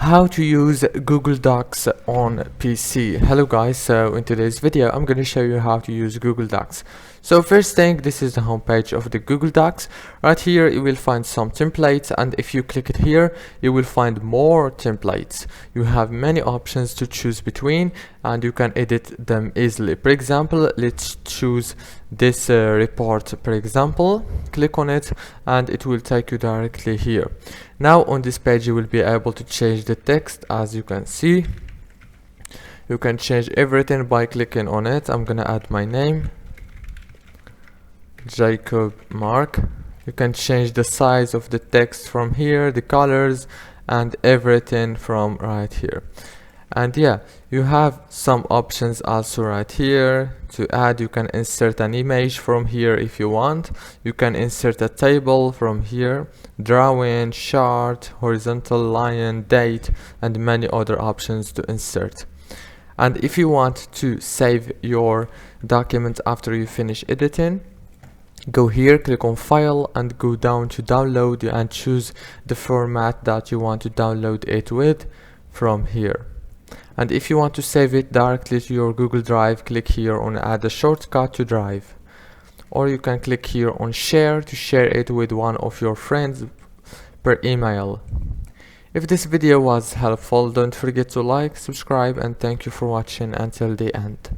How to use Google Docs on PC. Hello guys, so in today's video I'm going to show you how to use Google Docs. So first thing, this is the homepage of the Google Docs. Right here you will find some templates, and if you click it here you will find more templates. You have many options to choose between and you can edit them easily. For example, let's choose this report. For example, click on it and it will take you directly here. Now on this page you will be able to change the text. As you can see, you can change everything by clicking on it. I'm gonna add my name, Jacob Mark. You can change the size of the text from here, the colors and everything from right here. And yeah, you have some options also right here to add. You can insert an image from here if you want. You can insert a table from here, drawing, chart, horizontal line, date, and many other options to insert. And if you want to save your document after you finish editing, go here, click on file and go down to download and choose the format that you want to download it with from here. And if you want to save it directly to your Google Drive, click here on add a shortcut to Drive, or you can click here on share to share it with one of your friends per email. If this video was helpful, don't forget to like, subscribe, and thank you for watching until the end.